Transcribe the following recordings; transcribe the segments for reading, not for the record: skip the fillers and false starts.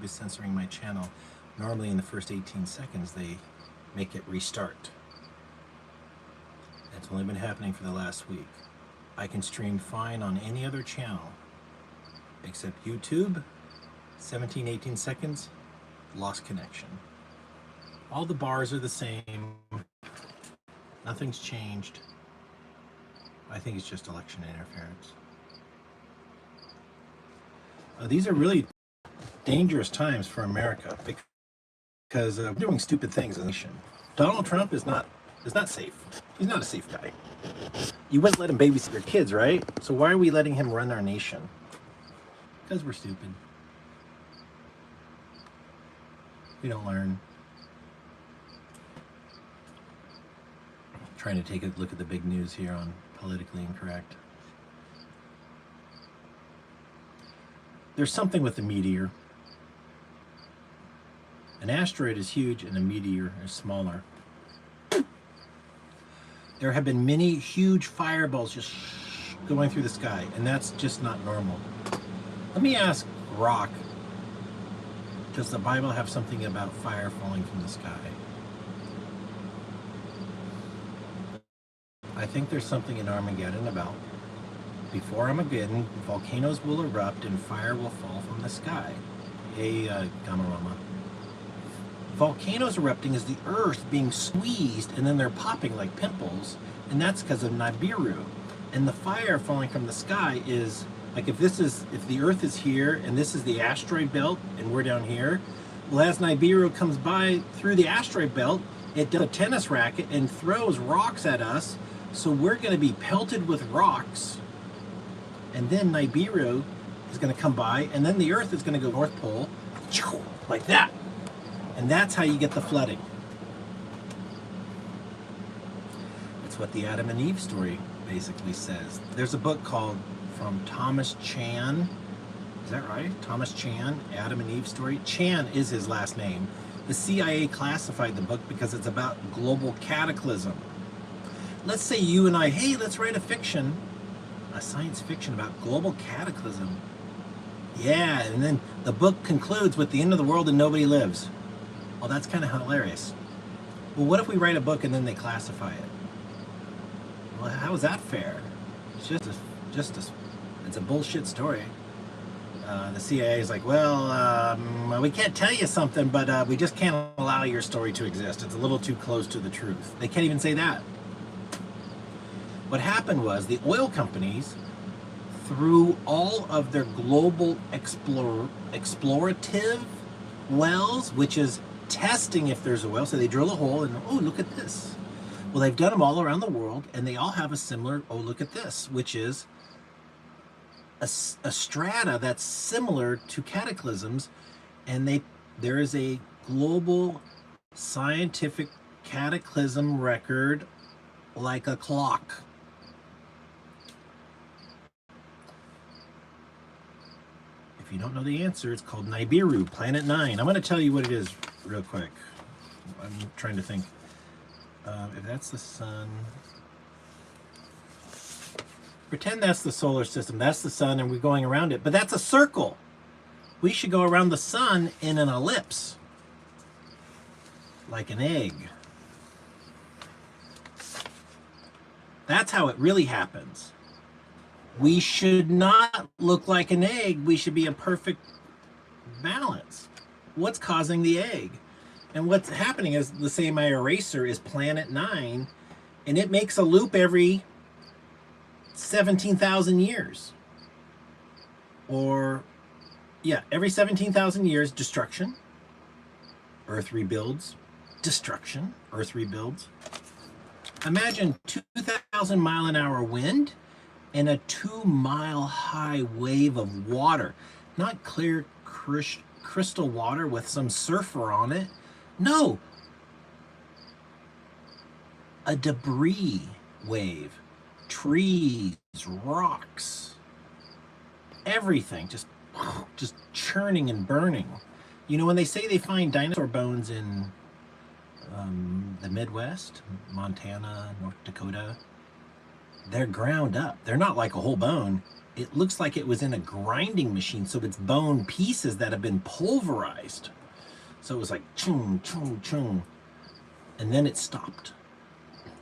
YouTube is censoring my channel. Normally in the first 18 seconds they make it restart. It's only been happening for the last week. I can stream fine on any other channel except YouTube. 17, 18 seconds, lost connection. All the bars are the same. Nothing's changed. I think it's just election interference. These are really dangerous times for America because we're doing stupid things in the nation. Donald Trump is not safe. He's not a safe guy. You wouldn't let him babysit your kids, right? So why are we letting him run our nation? Because we're stupid. We don't learn. Trying to take a look at the big news here on politically incorrect. There's something with the meteor. An asteroid is huge and a meteor is smaller. There have been many huge fireballs just going through the sky, and that's just not normal. Let me ask Rock, does the Bible have something about fire falling from the sky? I think there's something in Armageddon about before Armageddon, volcanoes will erupt and fire will fall from the sky. Hey, Gamarama. Volcanoes erupting is the earth being squeezed and then they're popping like pimples, and that's because of Nibiru. And the fire falling from the sky is like if the earth is here and this is the asteroid belt and we're down here, well, as Nibiru comes by through the asteroid belt, it does a tennis racket and throws rocks at us, so we're going to be pelted with rocks, and then Nibiru is going to come by, and then the earth is going to go North Pole like that. And that's how you get the flooding. That's what the Adam and Eve story basically says. There's a book called from Thomas Chan. Is that right? Thomas Chan, Adam and Eve story. Chan is his last name. The CIA classified the book because it's about global cataclysm. Let's say you and I, hey, let's write a science fiction about global cataclysm. Yeah, and then the book concludes with the end of the world and nobody lives. Well, that's kind of hilarious. Well, what if we write a book and then they classify it? Well, how is that fair? It's it's a bullshit story. The CIA is like, well, we can't tell you something, but we just can't allow your story to exist. It's a little too close to the truth. They can't even say that. What happened was the oil companies, through all of their global explorative wells, which is testing if there's a well, so they drill a hole and, oh, look at this. Well, they've done them all around the world, and they all have a similar, oh, look at this, which is a strata that's similar to cataclysms, and there is a global scientific cataclysm record like a clock. If you don't know the answer, it's called Nibiru, Planet 9. I'm going to tell you what it is real quick. I'm trying to think. If that's the sun, pretend that's the solar system. That's the sun, and we're going around it. But that's a circle. We should go around the sun in an ellipse, like an egg. That's how it really happens. We should not look like an egg. We should be a perfect balance. What's causing the egg? And what's happening is the same eraser is Planet 9, and it makes a loop every 17,000 years. Or, yeah, every 17,000 years, destruction. Earth rebuilds. Destruction. Earth rebuilds. Imagine 2,000 mile an hour wind and a 2-mile high wave of water. Not clear crystal water with some surfer on it. No. A debris wave. Trees, rocks, everything just churning and burning. You know, when they say they find dinosaur bones in the Midwest, Montana, North Dakota, they're ground up. They're not like a whole bone. it looks like it was in a grinding machine, so it's bone pieces that have been pulverized. So it was like chung, chung, chung, and then it stopped.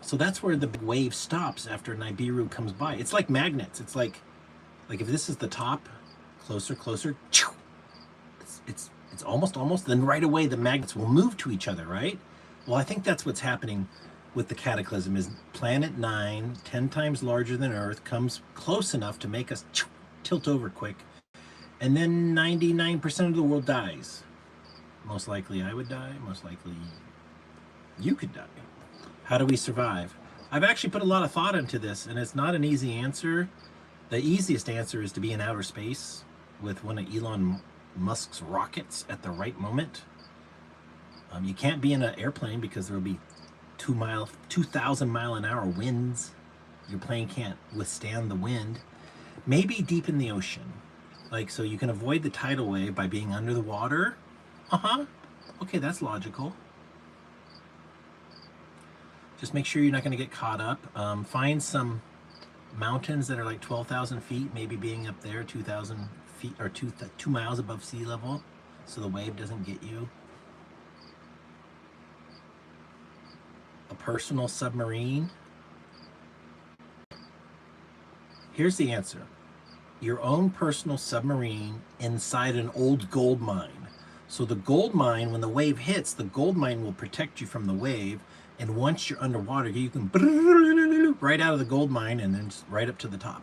So that's where the big wave stops after Nibiru comes by. It's like magnets. It's like if this is the top, closer, closer, it's almost, then right away the magnets will move to each other, right? Well, I think that's what's happening with the cataclysm is planet 9, 10 times larger than Earth, comes close enough to make us tilt over quick, and then 99% of the world dies. Most likely I would die, most likely you could die. How do we survive? I've actually put a lot of thought into this, and it's not an easy answer. The easiest answer is to be in outer space with one of Elon Musk's rockets at the right moment. You can't be in an airplane because there will be 2,000 mile an hour winds. Your plane can't withstand the wind. Maybe deep in the ocean. Like, so you can avoid the tidal wave by being under the water. Okay, that's logical. Just make sure you're not going to get caught up. Find some mountains that are like 12,000 feet, maybe being up there 2,000 feet or 2 miles above sea level, so the wave doesn't get you. A personal submarine. Here's the answer. Your own personal submarine inside an old gold mine. So the gold mine, when the wave hits, the gold mine will protect you from the wave. And once you're underwater, you can right out of the gold mine and then right up to the top.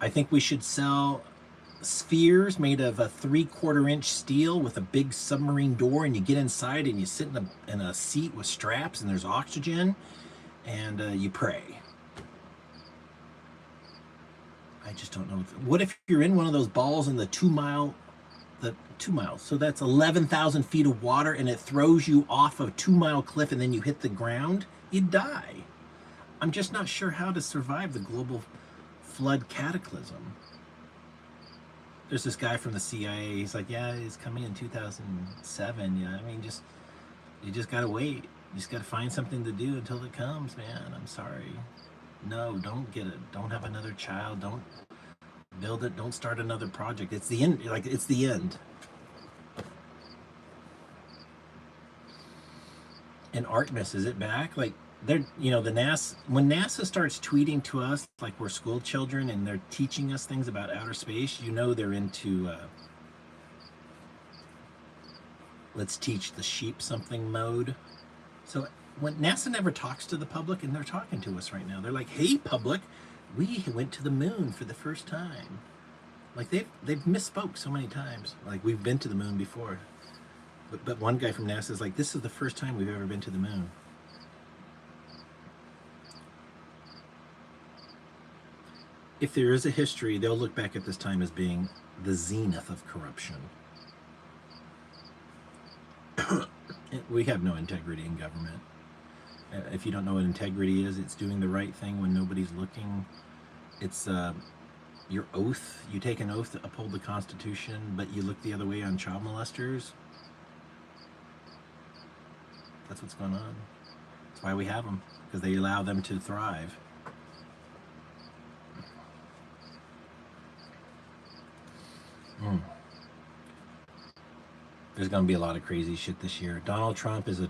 I think we should sell spheres made of a 3/4 inch steel with a big submarine door, and you get inside and you sit in a seat with straps and there's oxygen, and you pray. I just don't know. What if you're in one of those balls in the 2 miles, so that's 11,000 feet of water, and it throws you off a 2-mile cliff and then you hit the ground? You'd die. I'm just not sure how to survive the global flood cataclysm. There's this guy from the CIA, he's like, yeah, he's coming in 2007. Yeah, I mean, you just gotta wait. You just gotta find something to do until it comes, man. I'm sorry. No, don't get it. Don't have another child. Don't build it. Don't start another project. It's the end. Like, it's the end. And Artemis, is it back? Like, they're, the NASA, when NASA starts tweeting to us like we're school children and they're teaching us things about outer space, they're into let's teach the sheep something mode. So when NASA never talks to the public, and they're talking to us right now, they're like, hey public, we went to the moon for the first time. Like, they've misspoke so many times. Like, we've been to the moon before, but one guy from NASA is like, this is the first time we've ever been to the moon. If there is a history, they'll look back at this time as being the zenith of corruption. We have no integrity in government. If you don't know what integrity is, it's doing the right thing when nobody's looking. It's your oath. You take an oath to uphold the Constitution, but you look the other way on child molesters. That's what's going on. That's why we have them, because they allow them to thrive. There's going to be a lot of crazy shit this year. Donald Trump is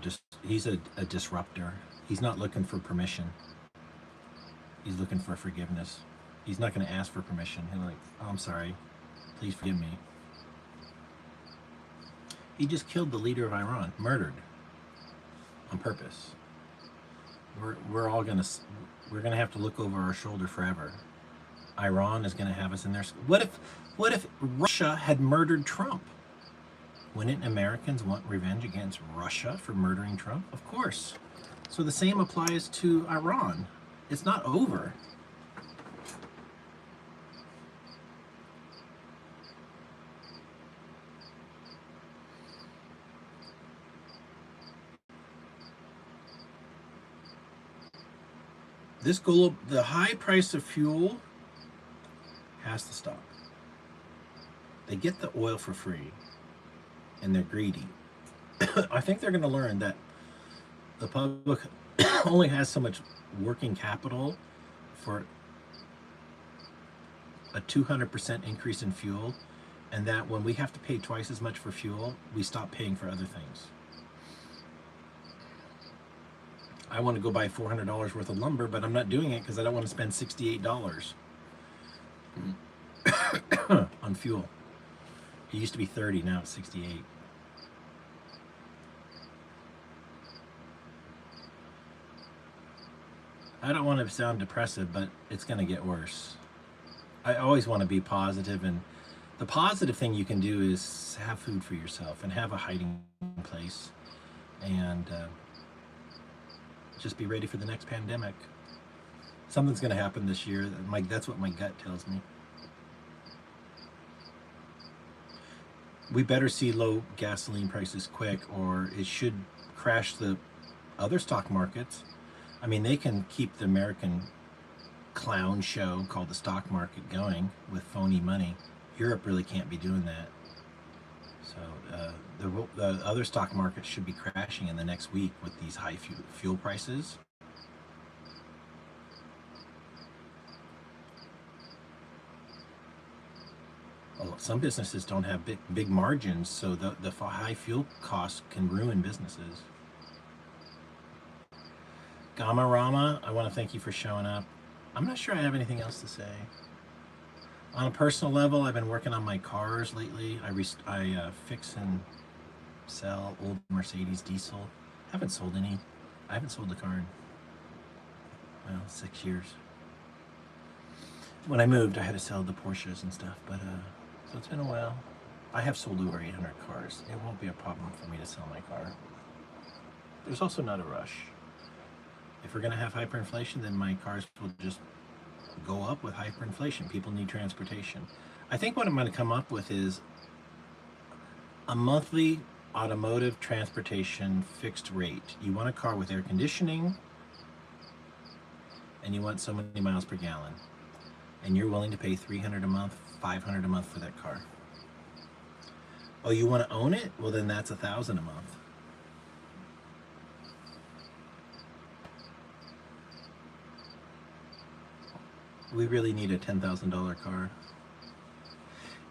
he's a disruptor. He's not looking for permission. He's looking for forgiveness. He's not going to ask for permission. He's like, oh, I'm sorry. Please forgive me. He just killed the leader of Iran. Murdered. On purpose. We're all going to have to look over our shoulder forever. Iran is going to have us in their... What if Russia had murdered Trump? Wouldn't Americans want revenge against Russia for murdering Trump? Of course. So the same applies to Iran. It's not over. The high price of fuel has to stop. They get the oil for free, and they're greedy. I think they're going to learn that the public only has so much working capital for a 200% increase in fuel, and that when we have to pay twice as much for fuel, we stop paying for other things. I want to go buy $400 worth of lumber, but I'm not doing it because I don't want to spend $68 on fuel. It used to be 30, now it's 68. I don't want to sound depressive, but it's going to get worse. I always want to be positive, and the positive thing you can do is have food for yourself and have a hiding place, and just be ready for the next pandemic. Something's going to happen this year. That's what my gut tells me. We better see low gasoline prices quick, or it should crash the other stock markets. I mean, they can keep the American clown show called the stock market going with phony money. Europe really can't be doing that. So the other stock markets should be crashing in the next week with these high fuel prices. Well, some businesses don't have big margins, so the high fuel costs can ruin businesses. Gamma Rama, I want to thank you for showing up. I'm not sure I have anything else to say. On a personal level, I've been working on my cars lately. I fix and sell old Mercedes diesel. Haven't sold any. I haven't sold a car in, well, 6 years. When I moved, I had to sell the Porsches and stuff, but so it's been a while. I have sold over 800 cars. It won't be a problem for me to sell my car. There's also not a rush. If we're going to have hyperinflation, then my cars will just go up with hyperinflation. People need transportation. I think what I'm going to come up with is a monthly automotive transportation fixed rate. You want a car with air conditioning, and you want so many miles per gallon, and you're willing to pay $300 a month, $500 a month for that car. Oh, you want to own it? Well, then that's $1,000 a month. We really need a $10,000 car.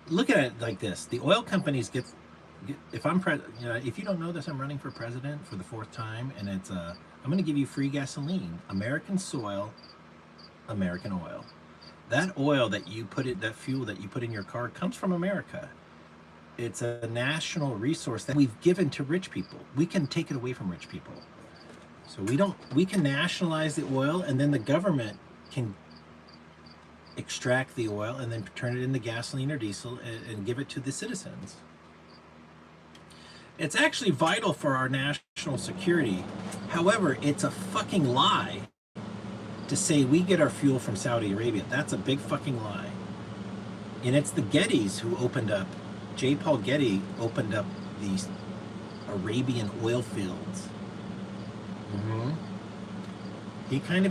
Look at it like this: the oil companies get if I'm if you don't know this, I'm running for president for the 4th time, and it's I'm going to give you free gasoline, American soil, American oil. That oil that you that fuel that you put in your car comes from America. It's a national resource that we've given to rich people. We can take it away from rich people. So we can nationalize the oil, and then the government can extract the oil and then turn it into gasoline or diesel and give it to the citizens. It's actually vital for our national security. However, it's a fucking lie to say we get our fuel from Saudi Arabia. That's a big fucking lie. And it's the Gettys who opened up, J. Paul Getty opened up these Arabian oil fields. Mm-hmm. He kind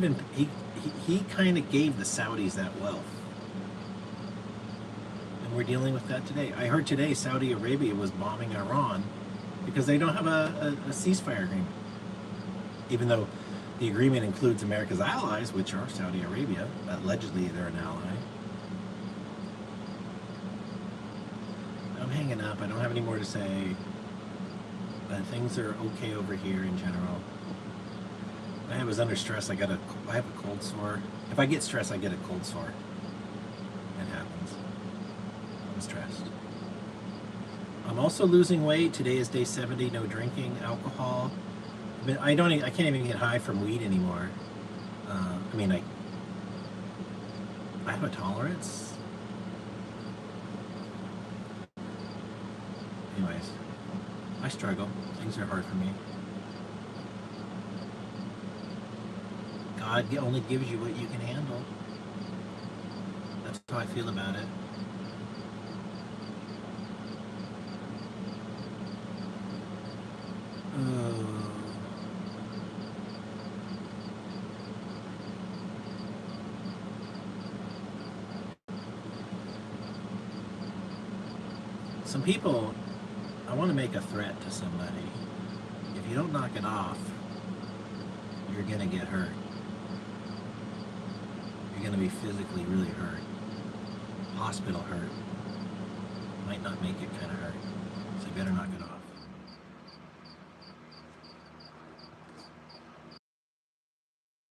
of gave the Saudis that wealth. And we're dealing with that today. I heard today Saudi Arabia was bombing Iran because they don't have a ceasefire agreement. Even though the agreement includes America's allies, which are Saudi Arabia. Allegedly, they're an ally. I'm hanging up. I don't have any more to say. But things are okay over here in general. I was under stress. I have a cold sore. If I get stressed, I get a cold sore. It happens. I'm stressed. I'm also losing weight. Today is day 70. No drinking alcohol. But I can't even get high from weed anymore. I have a tolerance. Anyways, I struggle. Things are hard for me. God only gives you what you can handle. That's how I feel about it. Some people, I want to make a threat to somebody. If you don't knock it off, you're going to get hurt. going to be physically really hurt. Hospital hurt. Might not make it kind of hurt.